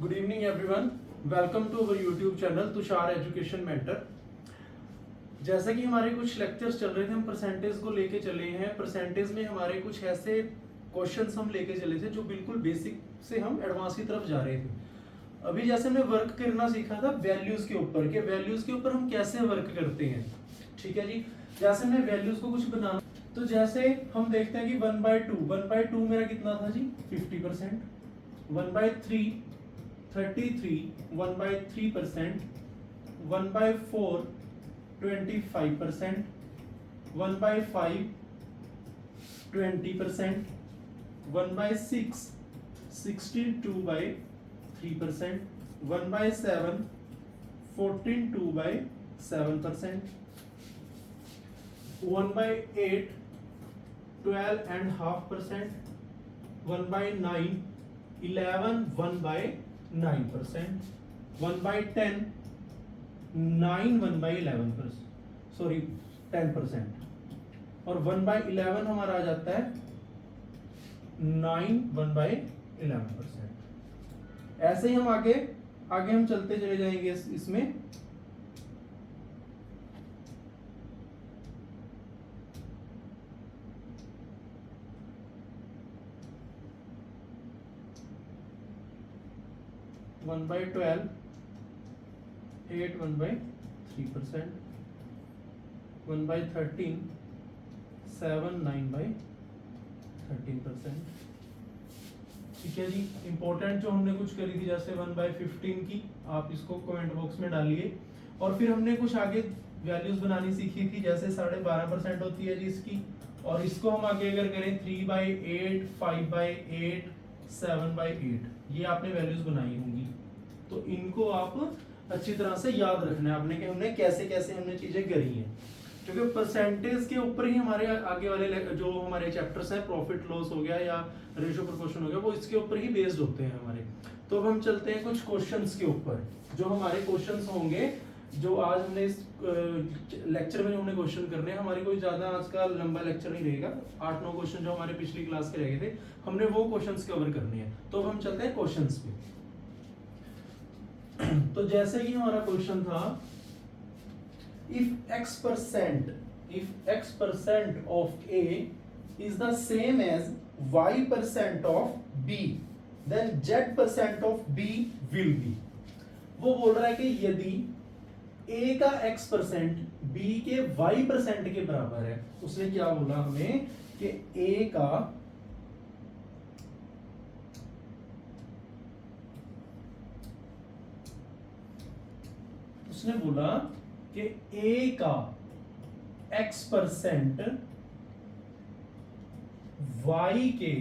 Good evening everyone, welcome to our YouTube channel Tushar education mentor. जैसा कि हमारे कुछ लेक्चर्स चल रहे थे, हम परसेंटेज को लेके चले हैं। परसेंटेज में हमारे कुछ ऐसे क्वेश्चंस हम लेके चले थे जो बिल्कुल बेसिक से हम एडवांस की तरफ जा रहे थे। अभी जैसे हमने वर्क करना सीखा था वैल्यूज के ऊपर, कि वैल्यूज के ऊपर हम कैसे वर्क करते हैं। ठीक है जी, जैसे हमने वैल्यूज को कुछ बनाना, तो जैसे हम देखते हैं कि 1/2 मेरा कितना था जी 50%, 1/3 33, 1/3%, 1/4 25%, 1/5 20%, 1/6 62/3%, 1/7 14/7%, 1/8 12.5%, 1/9 11 1/9%, 1/10 9 1/11%, सॉरी 10%, और 1/11 हमारा आ जाता है 9 1/11%। ऐसे ही हम आगे आगे हम चलते चले जाएंगे इसमें। One by 12 8 1/3%, 1/13 7 9/13%। ठीक है जी, इंपॉर्टेंट जो हमने कुछ करी थी जैसे 1/15 की, आप इसको कमेंट बॉक्स में डालिए। और फिर हमने कुछ आगे वैल्यूज बनानी सीखी थी, जैसे 12.5% होती है जी इसकी, और इसको हम आगे अगर करें 3/8 5/8 7/8, ये आपने वैल्यूज बनाई होंगी। तो इनको आप अच्छी तरह से याद रखना है आपने कि हमने कैसे कैसे हमने चीजें करी हैं, क्योंकि परसेंटेज के ऊपर ही हमारे आगे वाले जो हमारे चैप्टर्स हैं, प्रॉफिट लॉस हो गया या रेशियो प्रोपोर्शन हो गया, वो इसके ऊपर ही बेस्ड होते हैं हमारे। तो अब हम चलते हैं कुछ क्वेश्चंस के ऊपर, जो हमारे क्वेश्चंस होंगे, जो आज हमने इस लेक्चर में जो हमने क्वेश्चन करने हैं। हमारी कोई ज्यादा आज का लंबा लेक्चर नहीं रहेगा, 8-9 क्वेश्चन जो हमारे पिछली क्लास के रह गए थे, हमने वो क्वेश्चंस कवर करने हैं। तो हम चलते हैं क्वेश्चंस पे। तो जैसे कि हमारा क्वेश्चन था, if x% of A is the same as y% of B, then z% of B will be। वो बोल रहा है कि यदि A का x% B के y% के बराबर है, उसने क्या बोला हमें कि A का उसने बोला कि A का x% y के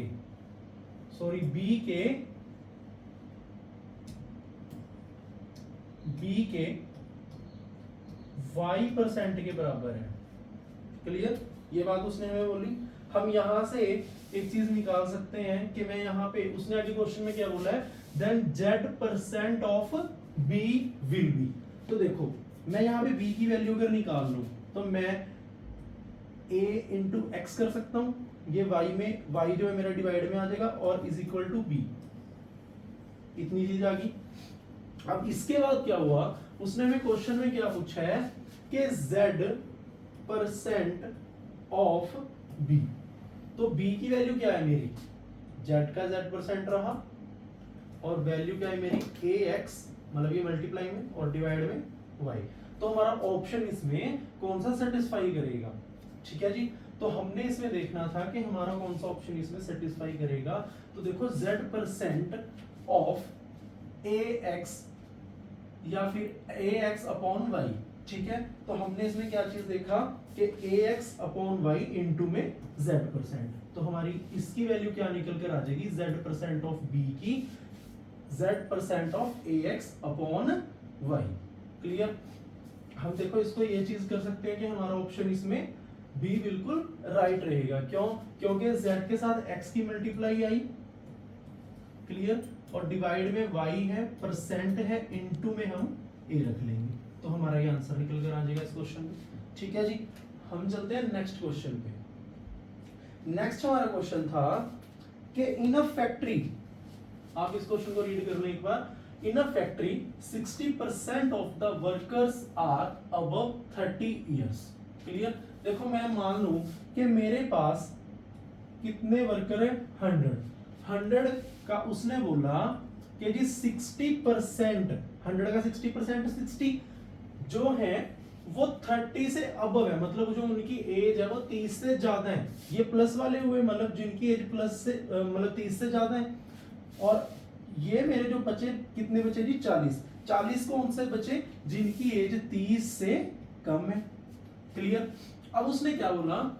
B के y% के बराबर है। क्लियर, ये बात उसने हमें बोली। हम यहां से एक चीज निकाल सकते हैं कि मैं यहां पे, उसने आगे क्वेश्चन में क्या बोला है, then z% of b will be. तो देखो, मैं यहाँ पे b की वैल्यू अगर निकाल लूं तो मैं a इंटू एक्स कर सकता हूं, ये y में, y जो है मेरा डिवाइड में आ जाएगा, और इज इक्वल टू b, इतनी चीज आ गई। अब इसके बाद क्या हुआ, उसने हमें क्वेश्चन में क्या पूछा है कि z% ऑफ b। तो b की वैल्यू क्या है मेरी, z का z% रहा, और वैल्यू क्या है मेरी ax, मतलब ये मल्टीप्लाई में और डिवाइड में y। तो हमारा ऑप्शन इसमें कौन सा सेटिस्फाई करेगा। ठीक है जी, तो हमने इसमें देखना था कि हमारा कौन सा ऑप्शन इसमें सेटिस्फाई करेगा। तो देखो z% ऑफ ax या फिर ax अपॉन y। ठीक है, तो हमने इसमें क्या चीज देखा कि ax अपॉन y इंटू में z%। तो हमारी इसकी वैल्यू क्या निकल कर आ जाएगी, z% ऑफ b की z% of ax upon y। Clear, हम देखो इसको ये चीज कर सकते हैं कि हमारा ऑप्शन इसमें b बिल्कुल राइट रहेगा। क्यों, क्योंकि z के साथ x की मल्टीप्लाई आई, क्लियर, और डिवाइड में y है, परसेंट है, इनटू में हम a रख लेंगे, तो हमारा ये आंसर निकल कर आ जाएगा इस क्वेश्चन में। ठीक है जी, हम चलते हैं नेक्स्ट क्वेश्चन पे। नेक्स्ट हमारा क्वेश्चन था कि इन अ फैक्ट्री, आप इस क्वेश्चन को रीड कर लो एक बार, in a factory 60% of the workers are above 30 years. Clear. देखो मैं मान लूं कि मेरे पास कितने वर्कर है 100 का उसने बोला कि जी 60%, 100 का 60% 60 जो है वो 30 से अबव है, मतलब जो उनकी एज है वो 30 से ज्यादा है। ये प्लस वाले हुए, मतलब जिनकी एज प्लस से मतलब 30 से ज्यादा है। और ये मेरे जो बचे कितने बचे जी 40 कौन से बचे जिनकी एज 30 से कम है। क्लियर। अब उसने क्या बोला,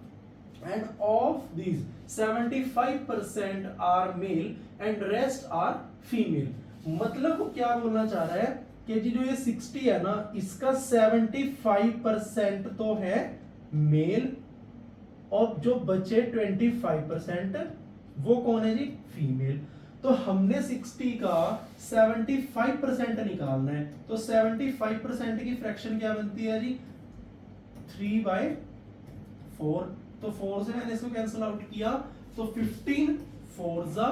and of these 75% are male and rest are female. मतलब वो क्या बोलना चाह रहा है कि जी जो ये 60 है ना, इसका 75% तो है मेल और जो बचे 25% वो कौन है जी फीमेल। तो हमने 60 का 75% निकालना है, तो 75% की फ्रैक्शन क्या बनती है जी 3/4। तो 4 से मैंने इसको कैंसिल आउट किया तो 15 4 जा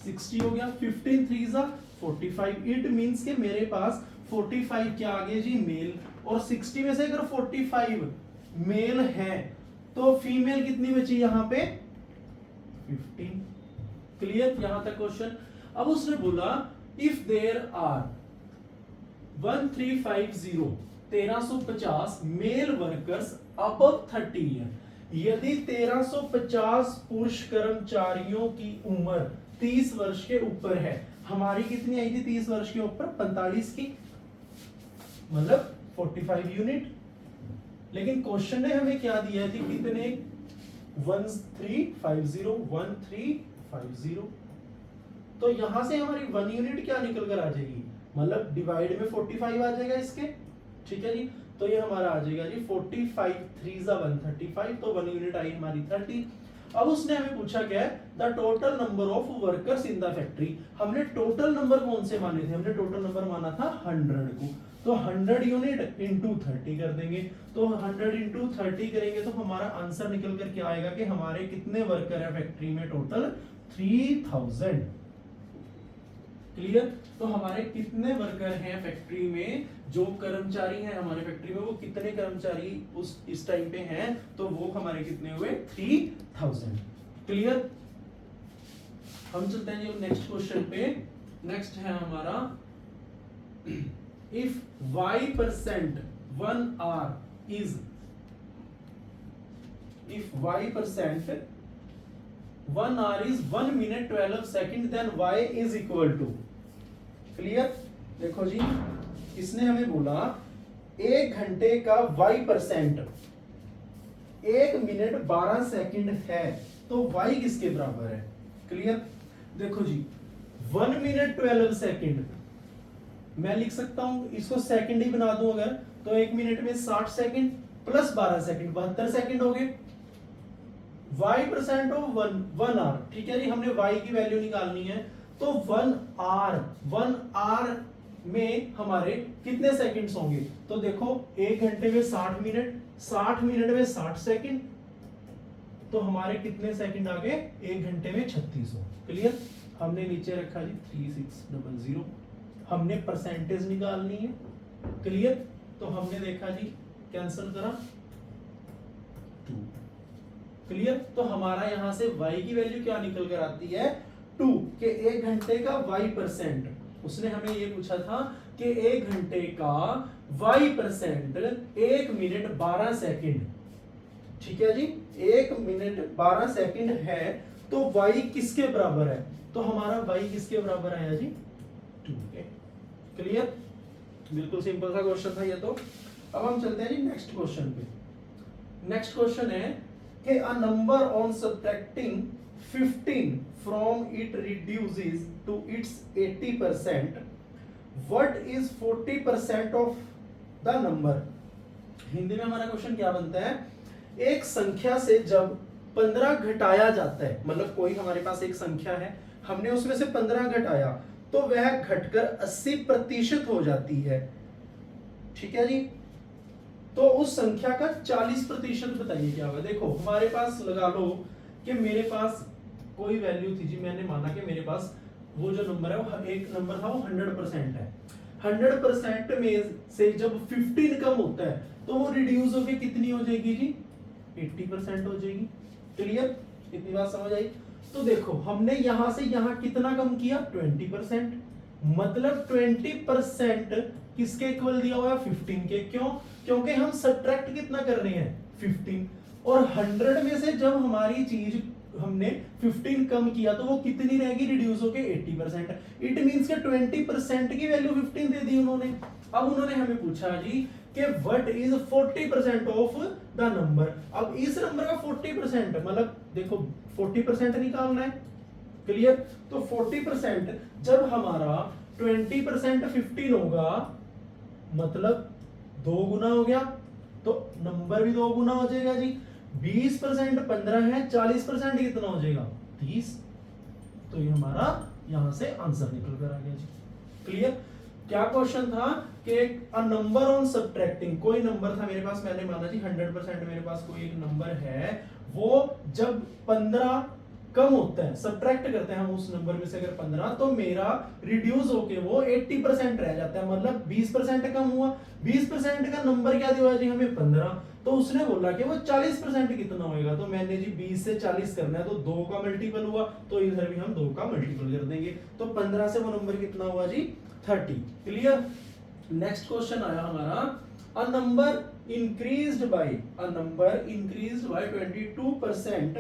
60 हो गया, 15 3 जा 45। इट मींस के मेरे पास 45 क्या आ गए जी मेल, और 60 में से अगर 45 मेल है तो फीमेल कितनी बची यहां पे 15। क्लियर। यहां तक क्वेश्चन। अब उसने बोला if there are 1350 male workers above 30 year, यदि 1350 पुरुष कर्मचारियों की उम्र 30 वर्ष के ऊपर है। हमारी कितनी आई थी 30 वर्ष के ऊपर 45 की, मतलब 45 यूनिट। लेकिन क्वेश्चन ने हमें क्या दिया थी कितने 1350। तो यहां से हमारी 1 यूनिट क्या निकल कर आ जाएगी, मतलब डिवाइड में 45 आ जाएगा इसके। ठीक है जी। तो ये हमारा आ जाएगा जी 45 3 जा 135, तो 1 यूनिट आई हमारी 30। अब उसने हमें पूछा क्या है the total number of workers in the factory. हमने टोटल नंबर कौन से माने थे, हमने टोटल नंबर माना था 100 को। तो 100 यूनिट इंटू 30 कर देंगे, तो 100 इंटू 30 करेंगे तो हमारा आंसर निकल कर क्या आएगा कि हमारे कितने वर्कर है फैक्ट्री में टोटल 3000। क्लियर। तो हमारे कितने वर्कर हैं फैक्ट्री में, जो कर्मचारी हैं हमारे फैक्ट्री में वो कितने कर्मचारी उस इस टाइम पे हैं, तो वो हमारे कितने हुए 3000। क्लियर। हम चलते हैं जी नेक्स्ट क्वेश्चन पे। नेक्स्ट है हमारा if y% 1 hour is if y% 1 hour is 1 minute 12 second then y is equal to। Clear. देखो जी इसने हमें बोला 1 घंटे का y% 1 मिनट 12 सेकंड है, तो y किसके बराबर है। क्लियर। देखो जी 1 मिनट 12 सेकंड मैं लिख सकता हूं, इसको सेकंड ही बना दूं अगर, तो 1 मिनट में 60 सेकंड प्लस 12 सेकंड 72 सेकंड हो गए। y% of 1 hour. ठीक है जी। हमने y की वैल्यू निकालनी है, तो 1 आवर में हमारे कितने सेकंड्स होंगे, तो देखो 1 घंटे में 60 मिनट, 60 मिनट में 60 सेकंड, तो हमारे कितने सेकंड आ गए 1 घंटे में 3600। क्लियर। हमने नीचे रखा जी 3600, हमने परसेंटेज निकालनी है। क्लियर। तो हमने देखा जी कैंसिल करा 2। क्लियर। तो हमारा यहां से y की वैल्यू क्या निकल कर आती है 2 के 1 घंटे का y%। उसने हमें ये पूछा था कि 1 घंटे का y% 1 मिनट 12 सेकंड। ठीक है जी। 1 मिनट 12 सेकंड है, तो y किसके बराबर है, तो हमारा y किसके बराबर आया जी 2 के। क्लियर। बिल्कुल सिंपल सा क्वेश्चन था ये तो। अब हम चलते हैं जी नेक्स्ट क्वेश्चन पे। नेक्स्ट क्वेश्चन है कि a number on subtracting 15 from it reduces to its 80%, what is 40% of the number. Hindi में हमारा क्वेश्चन क्या बनता है, एक संख्या से जब 15 घटाया जाता है, मतलब कोई हमारे पास एक संख्या है, हमने उसमें से 15 घटाया तो वह घटकर 80% हो जाती है। ठीक है जी। तो उस संख्या का 40% बताइए क्या होगा। देखो हमारे पास लगा लो कि मेरे पास कोई वैल्यू थी जी, मैंने माना कि मेरे पास वो जो नंबर है वो एक नंबर था वो 100% है। 100% में से जब 15 कम होता है तो वो रिड्यूस होके कितनी हो जाएगी जी, 80% हो जाएगी। क्लियर, इतनी बात समझ आई। तो देखो हमने यहां से यहां कितना कम किया, 20%, मतलब 20% किसके इक्वल दिया हुआ है, 15 के। क्यों, क्योंकि हम सब्ट्रैक्ट कितना कर रहे हैं, 15, और 100 में से जब हमारी चीज हमने 15 कम किया तो वो कितनी रहेगी, रिड्यूस होके 80%। इट मींस के 20% की वैल्यू 15 दे दी उन्होंने। अब उन्होंने हमें पूछा जी कि what is 40% of the number. अब इस नंबर का 40% मतलब देखो 40% निकालना है। क्लियर, तो 40% जब हमारा 20% 15 होगा मतलब 2 गुना हो गया, तो नंबर भी 2 गुना हो जाएगा जी। 20% 15 है, 40% कितना हो जाएगा, 30। तो ये हमारा यहां से आंसर निकल कर आ गया जी। क्लियर, क्या क्वेश्चन था कि अ नंबर ऑन सब्ट्रैक्टिंग, कोई नंबर था मेरे पास, मैंने माना जी 100% मेरे पास कोई एक नंबर है, वो जब 15 कम होता है, सब्ट्रैक्ट करते हैं हम उस नंबर में से अगर 15, तो मेरा रिड्यूस होके वो 80% रह जाता है, मतलब 20% कम हुआ। 20% का नंबर क्या दिया जी हमें, 15। तो उसने बोला कि वो 40% कितना होएगा, तो मैंने जी 20 से 40 करना है, तो 2 का मल्टीपल हुआ, तो इधर भी हम 2 का मल्टीपल कर देंगे, तो 15 से वो नंबर कितना हुआ जी, 30। क्लियर। नेक्स्ट क्वेश्चन आया हमारा, a number increased by 22%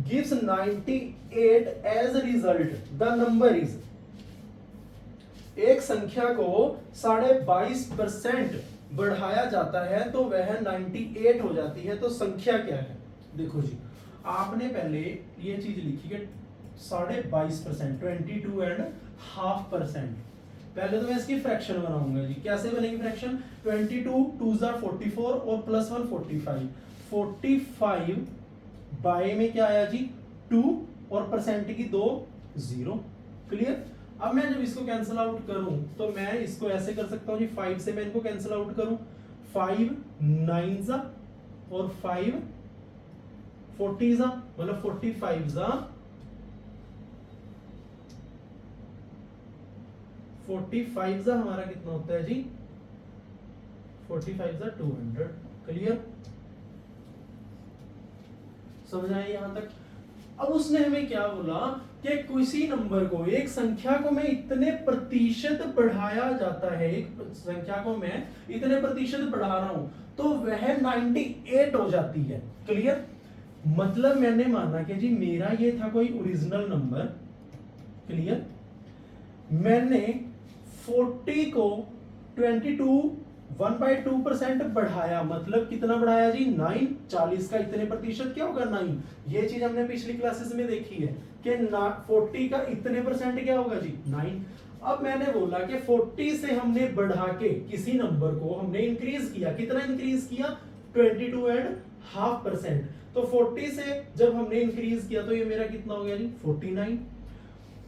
gives 98 as a result, the number is। एक संख्या को 22.5% बढ़ाया जाता है तो वह 98 हो जाती है, तो संख्या क्या है। देखो जी, आपने पहले ये चीज लिखी कि 22.5%, 22.5%। पहले तो मैं इसकी फ्रैक्शन बनाऊंगा जी। कैसे बनेगी फ्रैक्शन, 22 2 44 और प्लस 1 45। 45 बाय में क्या आया जी, 2, और परसेंट की 2 0। क्लियर। अब मैं जब इसको कैंसिल आउट करूं तो मैं इसको ऐसे कर सकता हूं जी, 5 से मैं इनको कैंसिल आउट करूं, 5 9 जा और 5 40 जा, मतलब 45 जा 45 जा हमारा कितना होता है जी, 45 जा 200। क्लियर, समझ आए यहां तक। अब उसने हमें क्या बोला कि किसी नंबर को, एक संख्या को मैं इतने प्रतिशत बढ़ाया जाता है, एक संख्या को मैं इतने प्रतिशत बढ़ा रहा हूं तो वह 98 हो जाती है। क्लियर, मतलब मैंने माना कि जी मेरा ये था कोई ओरिजिनल नंबर। क्लियर, मैंने 40 को 22 1/2% बढ़ाया, मतलब कितना बढ़ाया जी, 9। 40 का इतने प्रतिशत क्या होगा, 9। ये चीज हमने पिछली क्लासेस में देखी है कि 40 का इतने परसेंट क्या होगा जी, 9। अब मैंने बोला कि 40 से हमने बढ़ा के किसी नंबर को हमने इंक्रीज किया, कितना इंक्रीज किया, 22.5%। तो 40 से जब हमने इंक्रीज किया तो ये मेरा कितना हो गया जी, 49।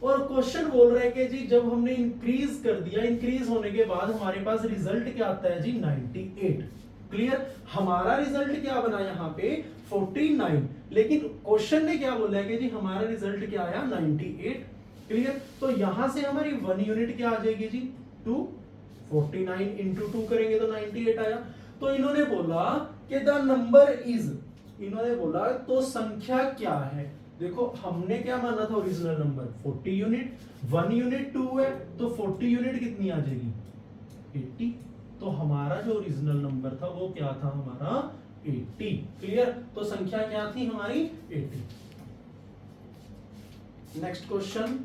और क्वेश्चन बोल रहे हैं कि जी जब हमने इंक्रीज कर दिया, इंक्रीज होने के बाद हमारे पास रिजल्ट क्या आता है जी, 98। क्लियर, हमारा रिजल्ट क्या बना यहाँ पे, 49, लेकिन क्वेश्चन ने क्या बोला है कि जी हमारा रिजल्ट क्या आया, 98। क्लियर, तो यहां से हमारी 1 यूनिट क्या आ जाएगी जी, 2। 49 इंटू 2 करेंगे तो 98 आया। तो इन्होंने बोला कि द नंबर इज, इन्होंने बोला तो संख्या क्या है। देखो हमने क्या माना था ओरिजिनल नंबर 40 यूनिट, 1 यूनिट 2 है तो 40 यूनिट कितनी आ जाएगी, 80। तो हमारा जो ओरिजिनल नंबर था वो क्या था, हमारा 80। क्लियर, तो संख्या क्या थी हमारी, 80। Next question,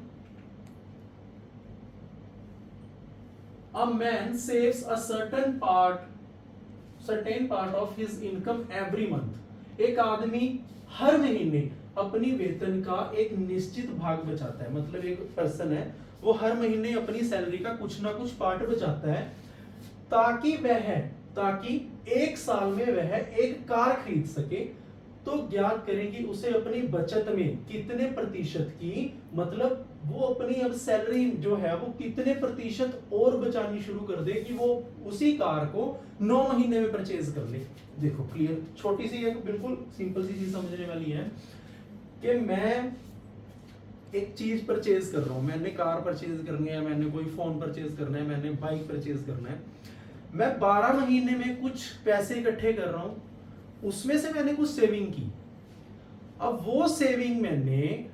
a man saves a certain part of his income every month. एक आदमी हर महीने अपनी वेतन का एक निश्चित भाग बचाता है, मतलब एक पर्सन है वो हर महीने अपनी सैलरी का कुछ ना कुछ पार्ट बचाता है ताकि एक साल में वह एक कार खरीद सके। तो ज्ञात करें कि उसे अपनी बचत में कितने प्रतिशत की, मतलब वो अपनी अब सैलरी जो है वो कितने प्रतिशत और बचानी शुरू कर दे कि वो उसी कार को 9 महीने में परचेज कर ले। देखो क्लियर, छोटी सी एक बिल्कुल सिंपल सी चीज समझने वाली है कि मैं एक चीज परचेज कर रहा हूँ, मैंने कार परचेज करनी है, मैंने कोई फोन परचेज करना है, मैंने बाइक परचेज करना है, मैं 12 महीने में कुछ पैसे इकट्ठे कर रहा हूँ, उसमें से मैंने कुछ सेविंग की। अब वो सेविंग मैंने,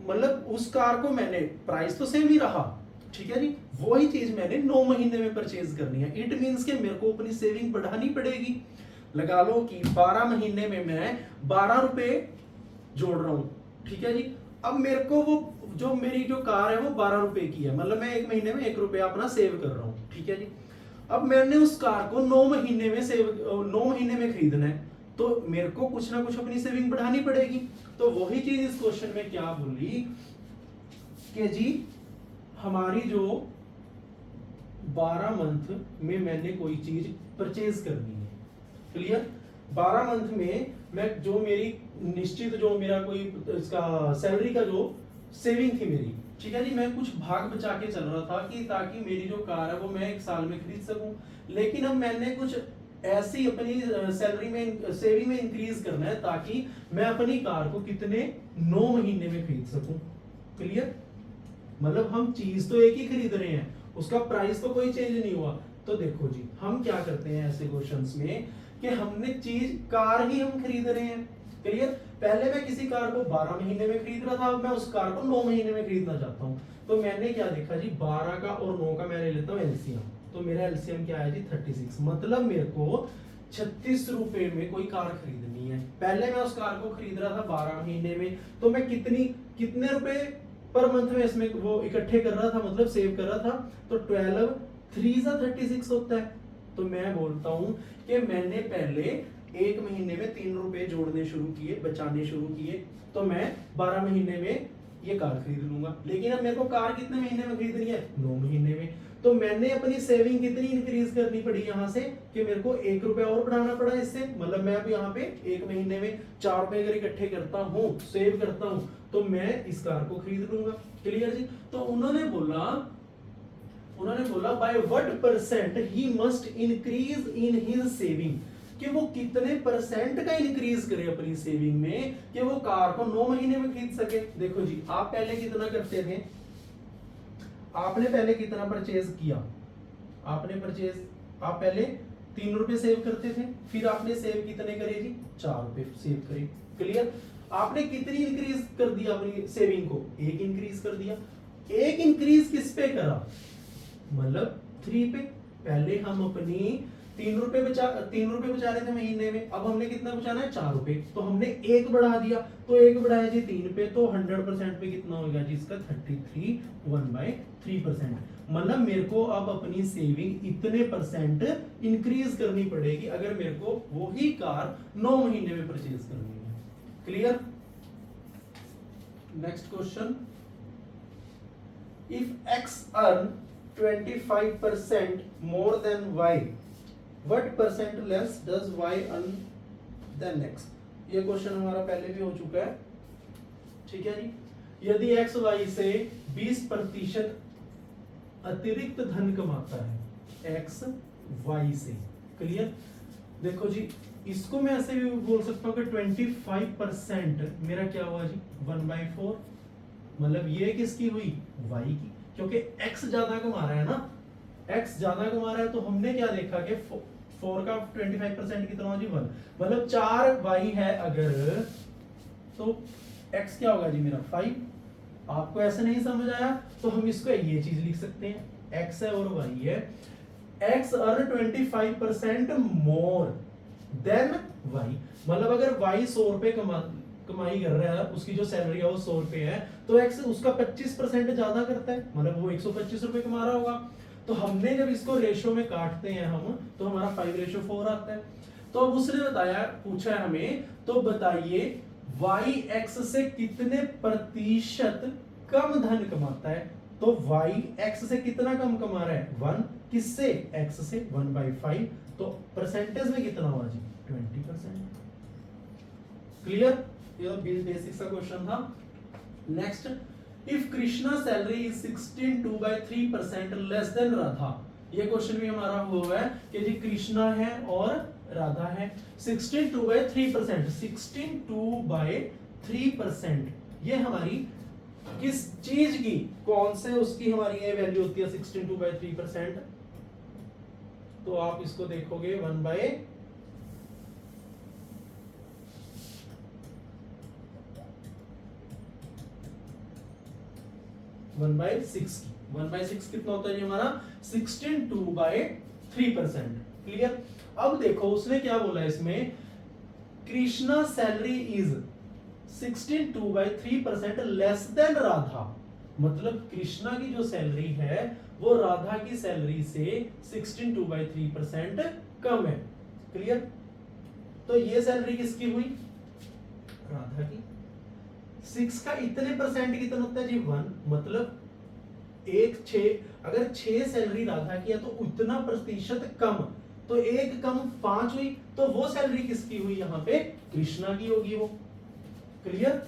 मतलब उस कार को मैंने, प्राइस तो सेम ही रहा, ठीक है जी, वही चीज मैंने 9 महीने में परचेज करनी है। इट मींस के मेरे को अपनी सेविंग बढ़ानी पड़ेगी। लगा लो कि 12 महीने में मैं 12 रुपए जोड़ रहा हूं, ठीक है जी। अब मेरे को वो जो मेरी जो कार है वो 12 रुपए की है, मतलब मैं 1 महीने में 1 रुपया अपना सेव कर रहा हूं, ठीक है जी। अब मैंने उस कार को 9 महीने में 9 महीने में खरीदना है, तो मेरे को कुछ ना कुछ अपनी सेविंग बढ़ानी पड़ेगी। तो वही चीज इस क्वेश्चन में क्या बोली कि जी हमारी जो 12 मंथ में मैंने कोई चीज परचेज करनी है, क्लियर। 12 मंथ में मैं जो मेरी निश्चित जो मेरा कोई इसका सैलरी का जो सेविंग थी मेरी, ठीक है जी, मैं कुछ भाग बचा के चल रहा था कि ताकि मेरी जो कार है वो मैं 1 साल में खरीद सकूं। लेकिन अब मैंने कुछ ऐसी अपनी सैलरी में सेविंग में इंक्रीज करना है ताकि मैं अपनी कार को कितने 9 महीने में खरीद सकूं, क्लियर। मतलब हम चीज तो एक ही खरीद रहे हैं, उसका प्राइस तो कोई चेंज नहीं हुआ। तो देखो जी हम क्या करते हैं ऐसे क्वेश्चंस में कि हमने चीज कार ही हम खरीद रहे हैं, क्लियर। पहले मैं किसी कार को 12 महीने में खरीद रहा था, अब मैं उस कार को 9 महीने में खरीदना चाहता हूं। तो मैंने क्या देखा जी, 12 का और 9 का मैं ले लेता हूं एलसीएम। तो मेरा एलसीएम क्या है जी 36, मतलब मेरे को 36 रुपए में कोई कार खरीदनी है। पहले मैं उस कार को खरीद रहा था 12 महीने में, तो मैं कितने रुपए पर मंथ में इसमें वो इकट्ठे कर रहा था, मतलब सेव कर रहा था। तो 12 3 36 होता है। तो मैं बोलता हूं कि मैंने पहले 1 महीने में 3 रुपए जोड़ने शुरू किए, बचाने शुरू किए, तो मैं 12 महीने में ये कार खरीद लूंगा। लेकिन अब मेरे को कार कितने महीने में खरीदनी है, 9 महीने में। तो मैंने अपनी सेविंग कितनी इंक्रीज करनी पड़ी यहाँ से कि मेरे को 1 रुपया और बढ़ाना पड़ा इससे। मतलब मैं अब यहाँ पे 1 महीने में 4 रुपए अगर इकट्ठे करता हूँ, सेव करता हूँ, तो मैं इस कार को खरीद लूंगा, क्लियर जी। तो उन्होंने बोला by what percent he must increase in his saving, कि वो कितने परसेंट का इंक्रीज करे अपनी सेविंग में कि वो कार को 9 महीने में खरीद सके। देखो जी आप पहले कितना करते थे, आपने पहले कितना परचेज किया, आप पहले 3 रुपए सेव करते थे, फिर आपने सेव कितने करे जी 4 रुपए सेव करे, क्लियर। आपने कितनी इंक्रीज कर दिया अपनी सेविंग को, 1 इंक्रीज कर दिया। 1 इंक्रीज किस पे करा, मतलब 3 पे। पहले हम अपनी 3 रुपए बचा रहे थे महीने में, अब हमने कितना बचाना है 4 रुपए, तो हमने 1 बढ़ा दिया। तो 1 बढ़ाया जी 3 पे, तो 100% पे कितना होगा जी इसका 33 1/3%। मतलब मेरे को अब अपनी सेविंग इतने परसेंट इंक्रीज करनी पड़ेगी अगर मेरे को वही कार 9 महीने में परचेज करनी है, clear. Next question, if x earn 25% more than y, what percent less does y earn than x। ये क्वेश्चन हमारा पहले भी हो चुका है, ठीक है जी। यदि x y से 20% अतिरिक्त धन कमाता है, x y से, क्लियर। देखो जी इसको मैं ऐसे भी बोल सकता हूं कि 25% मेरा क्या हुआ जी 1/4, मतलब ये किसकी हुई y की, क्योंकि x ज्यादा कमा रहा है ना, x ज्यादा कमा रहा है। तो हमने क्या देखा कि 4 का 25% कितना हो जी 1, मतलब 4y है अगर, तो x क्या होगा जी मेरा 5। आपको ऐसे नहीं समझ आया तो हम इसको ये चीज लिख सकते हैं, x है और y है, x earn 25% more than y। मतलब अगर y 100 रुपए कमाई कर रहा है, उसकी जो सैलरी है वो 100 रुपए है, तो x उसका 25% ज्यादा करता है, मतलब वो 125 रुपए कमा रहा होगा। तो हमने जब इसको रेशो में काटते हैं हम, तो हमारा 5:4 आता है। तो अब उसने पूछा है हमें, तो बताइए y x से कितने प्रतिशत कम धन कमाता है। तो y x से कितना कम कमा रहा है 1, किससे x से 1/5, तो परसेंटेज में कितना हुआ जी 20%, क्लियर। ये बेसिक सा क्वेश्चन था। Next, if Krishna salary is 16.2/3% less than Radha. ये क्वेश्चन भी हमारा हुआ है कि जी कृष्णा है और राधा है, 16.2/3%, 16.2/3% ये हमारी किस चीज की, कौन से उसकी हमारी ये वैल्यू होती है 62/3%। तो आप इसको देखोगे 1/6 की। 1/6 कितना होता है जी हमारा 16/2/3%। क्लियर। अब देखो उसने क्या बोला इसमें, Krishna salary is 16/2/3% less than Radha. मतलब कृष्णा की जो सैलरी है वो राधा की सैलरी से 16/2/3% कम है। क्लियर। तो ये सैलरी किसकी हुई, राधा की। 6 का इतने परसेंट कितना होता है जी 1, मतलब एक 6, अगर 6 सैलरी राधा की है तो उतना प्रतिशत कम, तो एक कम 5 हुई, तो वो सैलरी किसकी हुई, यहां पे कृष्णा की होगी वो। क्लियर।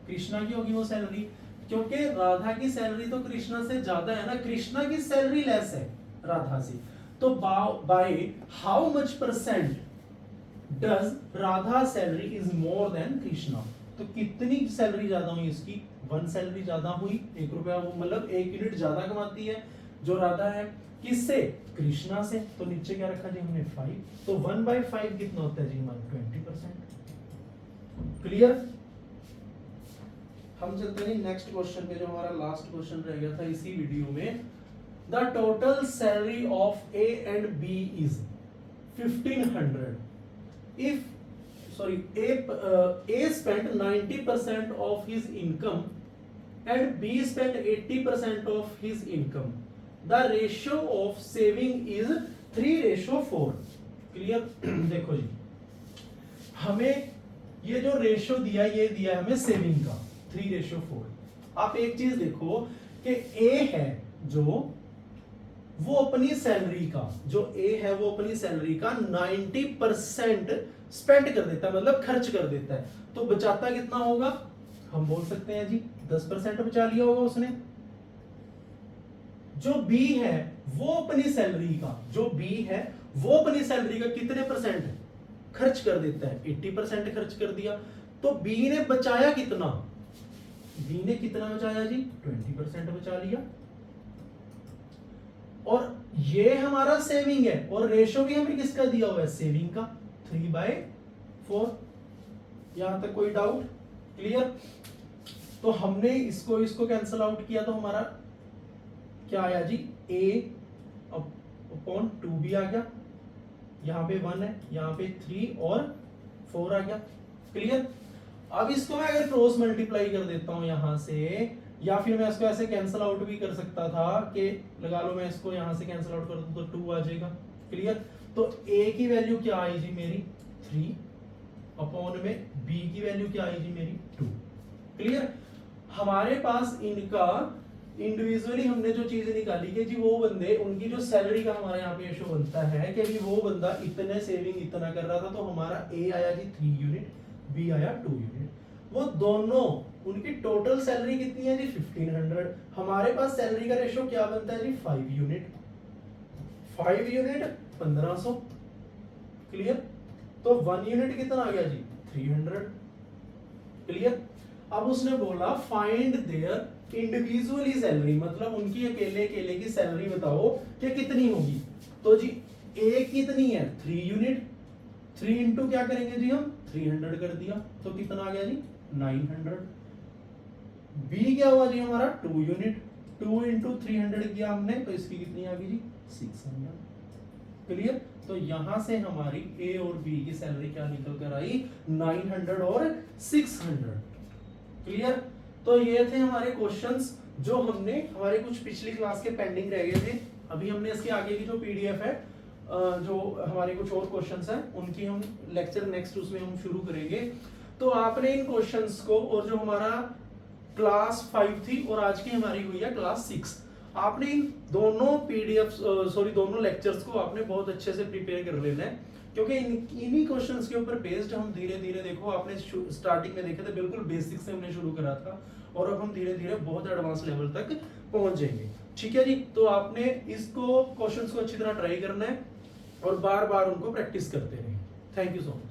कृष्णा की होगी वो सैलरी, क्योंकि राधा की सैलरी तो कृष्णा से ज्यादा है ना, कृष्णा की सैलरी लेस है राधा से। तो by how much percent does Radha salary is more than Krishna. तो कितनी सैलरी ज्यादा हुई इसकी, 1 सैलरी ज्यादा हुई, 1 रुपया, वो मतलब 1 यूनिट ज्यादा कमाती है जो राधा है, किससे, कृष्णा से। तो नीचे क्या रखा जी हमने 5, तो 1/5 कितना होता है जी हमारा 20%। क्लियर। हम चलते हैं नेक्स्ट क्वेश्चन पे, जो हमारा लास्ट क्वेश्चन रह गया था इसी वीडियो में। The total salary of A and B is 1500 if A spent 90% of his income and B spent 80% of his income. The ratio of saving is 3:4. Clear. देखो जी, हमें ये जो रेशियो दिया, ये दिया है हमें सेविंग का 3:4। आप एक चीज देखो कि A है जो, वो अपनी सैलरी का, जो ए है वो अपनी सैलरी का 90% स्पेंड कर देता है, मतलब खर्च कर देता है। तो बचाता कितना होगा, हम बोल सकते हैं जी 10% बचा लिया होगा उसने। जो बी है वो अपनी सैलरी का, जो बी है वो अपनी सैलरी का कितने परसेंट खर्च कर देता है, 80% खर्च कर दिया। तो बी ने बचाया कितना, बी ने कितना बचाया जी 20% बचा लिया। और ये हमारा सेविंग है, और रेशो भी हमें किसका दिया हुआ है, सेविंग का 3/4। यहां तक कोई डाउट। क्लियर। तो हमने इसको कैंसिल आउट किया, तो हमारा क्या आया जी, A/2B आ गया, यहां पे 1 है, यहां पे 3 और 4 आ गया। क्लियर। अब इसको मैं अगर क्रॉस मल्टीप्लाई कर देता हूं यहां से, या फिर मैं इसको ऐसे कैंसिल आउट भी कर सकता था कि लगा लो मैं इसको यहां से कैंसिल आउट कर दूं तो 2 आ जाएगा। क्लियर। तो A की वैल्यू क्या आई जी मेरी 3 अपॉन में B की वैल्यू क्या आई जी मेरी 2। क्लियर। हमारे पास इनका इंडिविजुअली हमने जो चीज निकाली कि जी वो बंदे, उनकी जो सैलरी का हमारे यहाँ पे रेशो बनता है कि भी वो बंदा इतने सेविंग इतना कर रहा था, तो हमारा A आया जी 3 यूनिट, B आया 2 यूनिट। वो दोनों, उनकी टोटल सैलरी कितनी है जी 1500। हमारे पास सैलरी का रेशो क्या बनता है जी 5 यूनिट, 5 यूनिट 1500। क्लियर। तो 1 यूनिट कितना आ गया जी 300। क्लियर। अब उसने बोला फाइंड देयर इंडिविजुअली सैलरी, मतलब उनकी अकेले अकेले की सैलरी बताओ कि कितनी होगी। तो जी ए कितनी है 3 यूनिट, 3 इंटू क्या करेंगे जी हम 300 कर दिया, तो कितना आ गया जी 900। बी क्या हुआ जी हमारा 2 यूनिट, 2 इंटू 300 किया हमने, तो इसकी कितनी आ गई जी 600। क्लियर। तो यहां से हमारी ए और बी की सैलरी क्या निकल कर आई 900 और 600। क्लियर। तो ये थे हमारे क्वेश्चंस जो हमने हमारे कुछ पिछली क्लास के पेंडिंग रह गए थे। अभी हमने इसके आगे की जो पीडीएफ है, जो हमारे कुछ और क्वेश्चंस हैं उनकी हम लेक्चर नेक्स्ट उसमें हम शुरू करेंगे। तो आपने इन क्वेश्चंस को, और जो हमारा क्लास 5 थी और आज की हमारी हुई है क्लास 6, आपने इन दोनों पीडीएफ दोनों लेक्चर्स को आपने बहुत अच्छे से प्रिपेयर कर लेना है, क्योंकि इन्हीं क्वेश्चंस के ऊपर बेस्ड हम धीरे धीरे, देखो आपने स्टार्टिंग में देखे थे बिल्कुल बेसिक से हमने शुरू करा था, और अब हम धीरे धीरे बहुत एडवांस लेवल तक पहुंच जाएंगे। ठीक है जी। तो आपने इसको क्वेश्चंस को अच्छी तरह ट्राई करना है और बार बार उनको प्रैक्टिस करते रहें। Thank you so much.